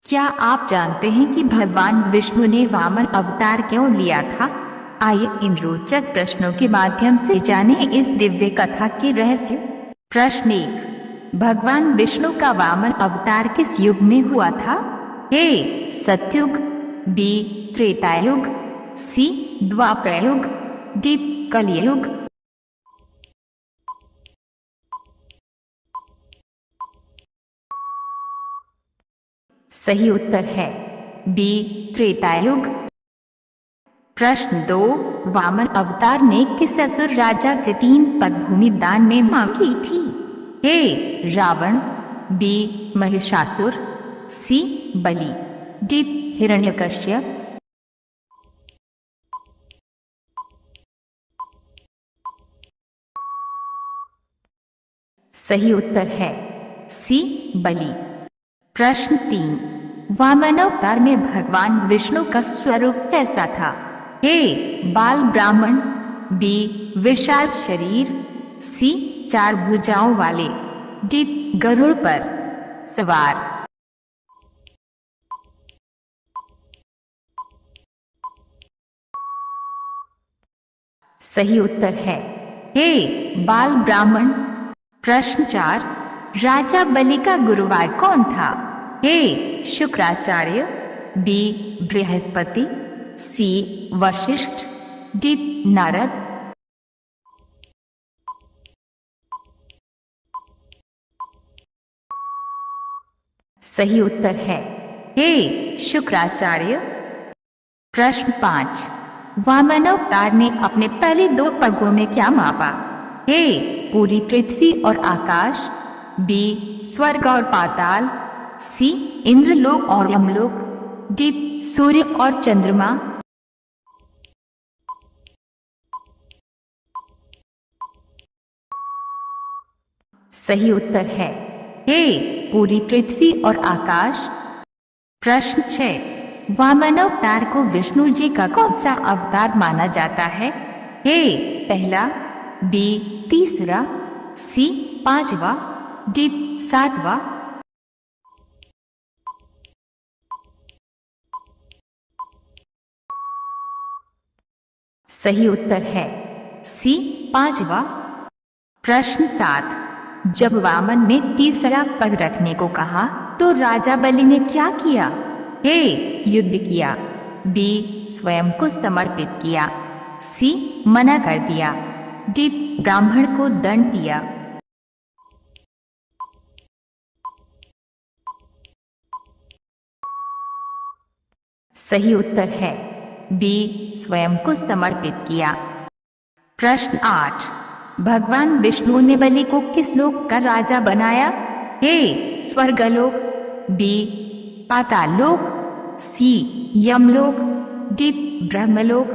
क्या आप जानते हैं कि भगवान विष्णु ने वामन अवतार क्यों लिया था? आइए इन रोचक प्रश्नों के माध्यम से जानें इस दिव्य कथा के रहस्य। प्रश्न 1, भगवान विष्णु का वामन अवतार किस युग में हुआ था? ए. सतयुग, बी. त्रेतायुग, सी. द्वापर युग, डी. कलियुग। सही उत्तर है बी. त्रेतायुग। प्रश्न 2, वामन अवतार ने किस असुर राजा से 3 पग भूमि दान में मांगी थी? ए. रावण, बी. महिषासुर, सी. बलि, डी. हिरण्यकश्यप। सही उत्तर है सी. बलि। प्रश्न 3, वामन अवतार में भगवान विष्णु का स्वरूप कैसा था? ए. बाल ब्राह्मण, बी. विशाल शरीर, सी. 4 भुजाओं वाले, डी. गरुड़ पर सवार। सही उत्तर है ए. बाल ब्राह्मण। प्रश्न 4, राजा बलि का गुरुवार कौन था? ए. शुक्राचार्य, बी. बृहस्पति, सी. वशिष्ठ, डी. नारद। सही उत्तर है ए. शुक्राचार्य। प्रश्न 5, वामन अवतार ने अपने पहले 2 पगों में क्या मापा? ए. पूरी पृथ्वी और आकाश, बी. स्वर्ग और पाताल, सी. इंद्रलोक और यमलोक, डी. सूर्य और चंद्रमा। सही उत्तर है ए. पूरी पृथ्वी और आकाश। प्रश्न 6, वामन अवतार को विष्णु जी का कौन सा अवतार माना जाता है? ए. पहला, बी. तीसरा, सी. 5वां, डी. 7वां। सही उत्तर है सी. 5वां। प्रश्न 7, जब वामन ने तीसरा पग रखने को कहा तो राजा बलि ने क्या किया? ए. युद्ध किया, बी. स्वयं को समर्पित किया, सी. मना कर दिया, डी. ब्राह्मण को दंड दिया। सही उत्तर है बी. स्वयं को समर्पित किया। प्रश्न 8, भगवान विष्णु ने बलि को किस लोक का राजा बनाया? ए. स्वर्गलोक, बी. पाताललोक, सी. यमलोक, डी. ब्रह्मलोक।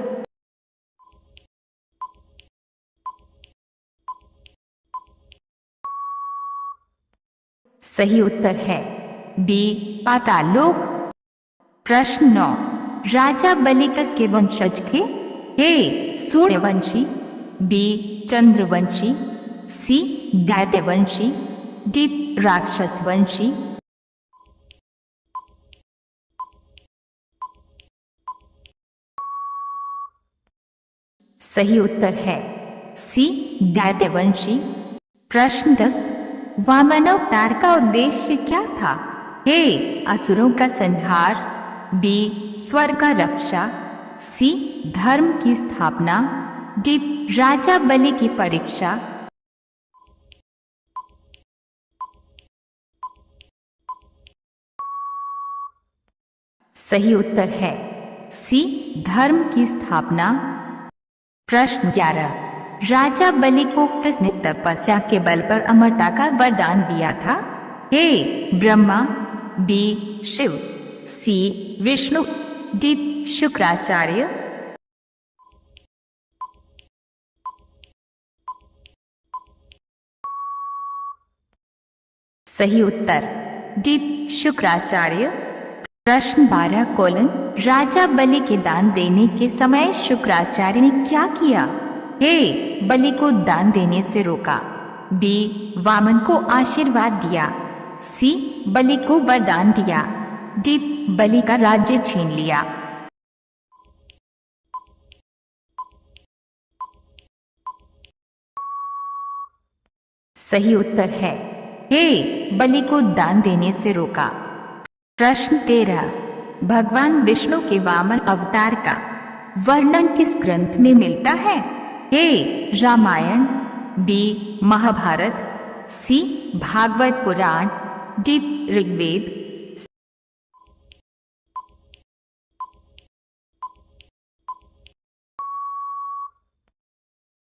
सही उत्तर है बी. पाताललोक। प्रश्न 9, राजा बलि किसके वंशज थे? ए. सूर्यवंशी, बी. चंद्रवंशी, सी. दैत्यवंशी, डी. राक्षसवंशी। सही उत्तर है सी. दैत्यवंशी। प्रश्न 10, वामन अवतार का उद्देश्य क्या था? ए. असुरों का संहार, बी. स्वर्ग का रक्षा, सी. धर्म की स्थापना, डी. राजा बलि की परीक्षा। सही उत्तर है सी. धर्म की स्थापना। प्रश्न 11, राजा बलि को किसने तपस्या के बल पर अमरता का वरदान दिया था? ए. ब्रह्मा, बी. शिव, सी. विष्णु, डी. शुक्राचार्य। सही उत्तर डी. शुक्राचार्य। प्रश्न 12, राजा बलि के दान देने के समय शुक्राचार्य ने क्या किया? ए. बलि को दान देने से रोका, बी. वामन को आशीर्वाद दिया, सी. बलि को वरदान दिया, डी बलि का राज्य छीन लिया। सही उत्तर है ए, बलि को दान देने से रोका। प्रश्न 13, भगवान विष्णु के वामन अवतार का वर्णन किस ग्रंथ में मिलता है? ए, रामायण, बी, महाभारत, सी, भागवत पुराण, डी, ऋग्वेद।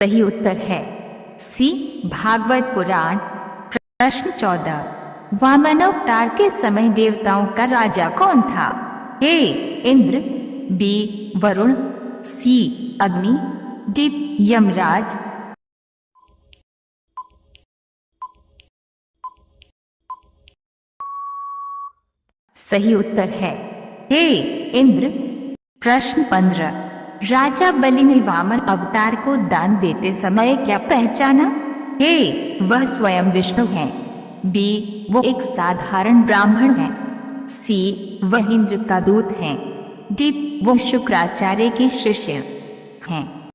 सही उत्तर है सी, भागवत पुराण। प्रश्न 14, वामन अवतार के समय देवताओं का राजा कौन था? ए, इंद्र, बी, वरुण, सी, अग्नि, डी, यमराज। सही उत्तर है ए, इंद्र। प्रश्न 15, राजा बलि ने वामन अवतार को दान देते समय क्या पहचाना? ए, वह स्वयं विष्णु है, बी, वो एक साधारण ब्राह्मण है, सी, वह इंद्र का दूत है, डी, वो शुक्राचार्य के शिष्य हैं।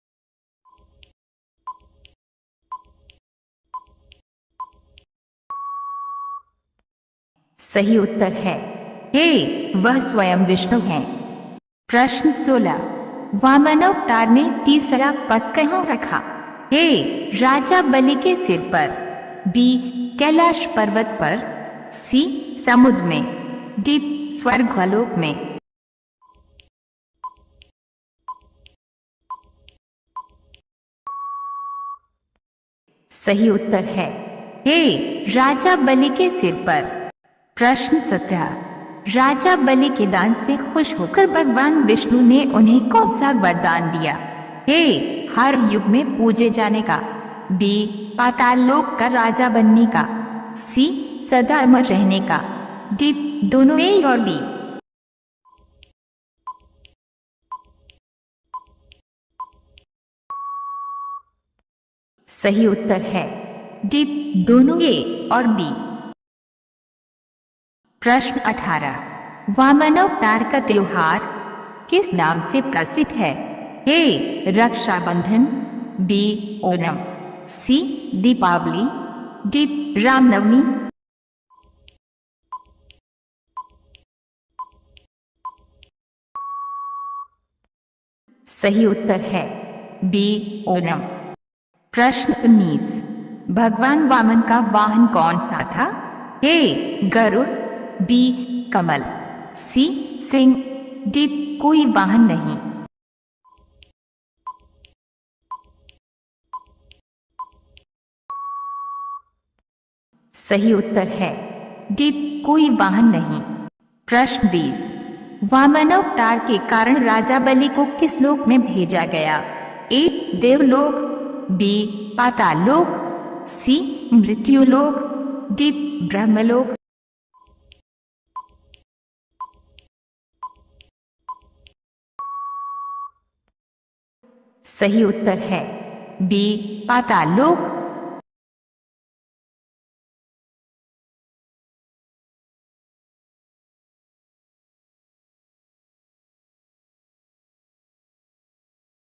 सही उत्तर है ए, वह स्वयं विष्णु है। प्रश्न 16, वामन अवतार ने तीसरा पग कहाँ रखा? ए, राजा बलि के सिर पर, बी, कैलाश पर्वत पर, सी, समुद्र में, डी, स्वर्गलोक में। सही उत्तर है ए, राजा बलि के सिर पर। प्रश्न 17, राजा बलि के दान से खुश होकर भगवान विष्णु ने उन्हें कौन सा वरदान दिया? ए, हर युग में पूजे जाने का, बी, पाताल लोक का राजा बनने का, सी, सदा अमर रहने का, डी, दोनों ए और बी। सही उत्तर है डी, दोनों ए और बी। प्रश्न 18, वामन अवतार का त्योहार किस नाम से प्रसिद्ध है? ए, रक्षाबंधन, बी, ओणम, सी, दीपावली, डी, रामनवमी। सही उत्तर है बी, ओणम। प्रश्न 19, भगवान वामन का वाहन कौन सा था? ए, गरुड़, बी, कमल, सी, सिंह, डी, कोई वाहन नहीं। सही उत्तर है डी, कोई वाहन नहीं। प्रश्न 20, वामन अवतार के कारण राजा बलि को किस लोक में भेजा गया? ए, देवलोक, बी, पाताल लोक, सी, मृत्युलोक, डी, ब्रह्मलोक। सही उत्तर है बी, पाताल लोक।